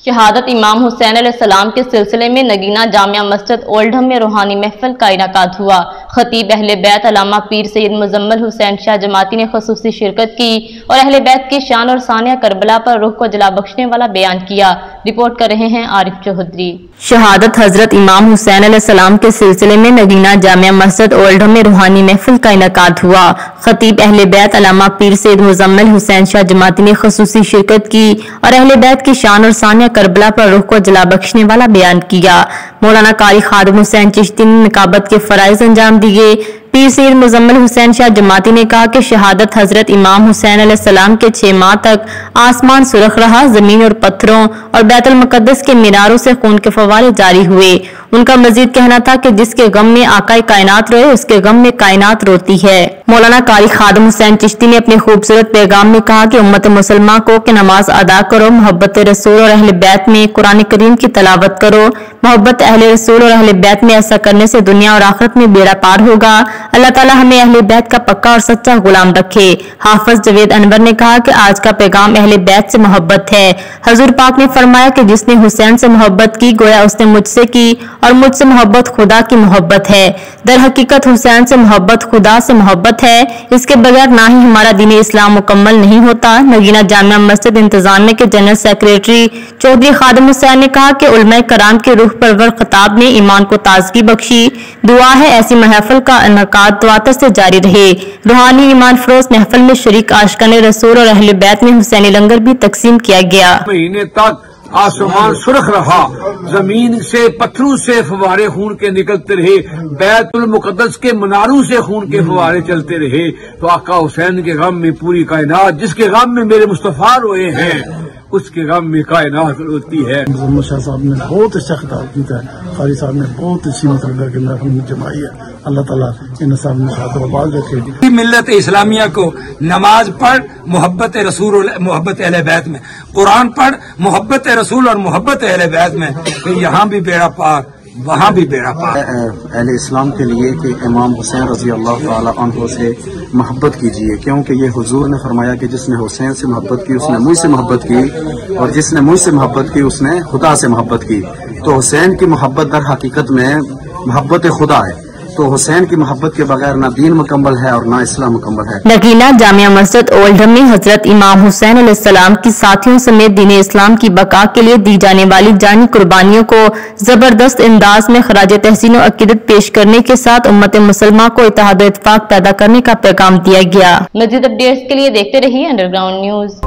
شہادت امام حسین علیہ السلام کے سلسلے میں نگینہ جامعہ مسجد اولڈھم میں روحانی محفل کا انعقاد ہوا۔ خطیب اہل بیت علامہ پیر سید مزمل حسین شاہ جماعتی نے خصوصی شرکت کی اور اہل بیت کی شان اور ثانیہ کربلا پر روح کو جلا بخشنے والا بیان کیا۔ رپورٹ کر رہے ہیں عارف چودھری۔ شہادت حضرت امام حسین علیہ السلام کے سلسلے میں نگینہ جامعہ مسجد اولڈھم میں روحانی محفل کا انعقاد ہوا۔ خطیب اہل بیت علامہ پیر سید مزمل حسین شاہ جماعتی نے خصوصی شرکت کی اور اہل بیت کی شان اور ثانیہ کربلا پر روح کو جلا بخشنے والا بیان کیا۔ مولانا قاری خادم حسین چشتی نے نقابت کے فرائض انجام دیے۔ پیر سید مزمل حسین شاہ جماعتی نے کہا کہ شہادت حضرت امام حسین علیہ السلام کے 6 ماہ تک آسمان سرخ رہا، زمین اور پتھروں اور بیت المقدس کے میناروں سے خون کے فوارے جاری ہوئے۔ ان کا مزید کہنا تھا کہ جس کے غم میں آقائے کائنات روئے اس کے غم میں کائنات روتی ہے۔ مولانا قاری خادم حسین چشتی نے اپنے خوبصورت پیغام میں کہا کہ امت مسلمہ کو کہ نماز ادا کرو، محبت رسول اور اہل بیت میں قرآن کریم کی تلاوت کرو، محبت اہل رسول اور اہل بیت میں ایسا کرنے سے دنیا اور آخرت میں بیڑا پار ہوگا۔ اللہ تعالی ہمیں اہل بیت کا پکا اور سچا غلام رکھے۔ حافظ جوید انور نے کہا کہ آج کا پیغام اہل بیت سے محبت ہے۔ حضور پاک نے فرمایا کہ جس نے حسین سے محبت کی گویا اس نے مجھ سے کی اور مجھ سے محبت خدا کی محبت ہے۔ در حقیقت حسین سے محبت خدا سے محبت ہے، اس کے بغیر نہ ہی ہمارا دین اسلام مکمل نہیں ہوتا۔ نگینہ جامعہ مسجد انتظامیہ کے جنرل سیکریٹری چودھری خادم حسین نے کہا کہ علماء کرام کے روح پرور خطاب نے ایمان کو تازگی بخشی۔ دعا ہے ایسی محفل کا انعقاد تواتر سے جاری رہے۔ روحانی ایمان فروز محفل میں شریک عاشقان رسول اور اہل بیت میں حسینی لنگر بھی تقسیم کیا گیا۔ مہینے تک آسمان سرخ رہا، زمین سے پتھروں سے فوارے خون کے نکلتے رہے، بیت المقدس کے مناروں سے خون کے فوارے چلتے رہے، تو آقا حسین کے غم میں پوری کائنات، جس کے غم میں میرے مصطفیٰ روئے ہیں اس کے غم میں کائنات روتی ہے۔ مزمل شاہ صاحب نے بہت اچھا خطاب کیا ہے، قاری صاحب نے بہت اچھی مطلب کہ محفل میں جمائی ہے۔ اللہ تعالیٰ ان صاحب نے ساتھ آباد رکھے۔ ملت اسلامیہ کو نماز پڑھ، محبت رسول اور محبت اہل بیت میں، قرآن پڑھ، محبت رسول اور محبت اہل بیت میں، کہ یہاں بھی بیڑا پار وہاں بھی بیڑا پار۔ اہل اسلام کے لیے کہ امام حسین رضی اللہ تعالی عنہ سے محبت کیجیے، کیونکہ یہ حضور نے فرمایا کہ جس نے حسین سے محبت کی اس نے مجھ سے محبت کی، اور جس نے مجھ سے محبت کی اس نے خدا سے محبت کی۔ تو حسین کی محبت در حقیقت میں محبت خدا ہے، تو حسین کی محبت کے بغیر نہ دین مکمل ہے اور نہ اسلام مکمل ہے۔ نگینہ جامعہ مسجد اولڈھم میں حضرت امام حسین علیہ السلام کی ساتھیوں سمیت دین اسلام کی بقا کے لیے دی جانے والی جانی قربانیوں کو زبردست انداز میں خراج تحسین و عقیدت پیش کرنے کے ساتھ امت مسلمہ کو اتحاد و اتفاق پیدا کرنے کا پیغام دیا گیا۔ مزید اپڈیٹس کے لیے دیکھتے رہیے انڈر گراؤنڈ نیوز۔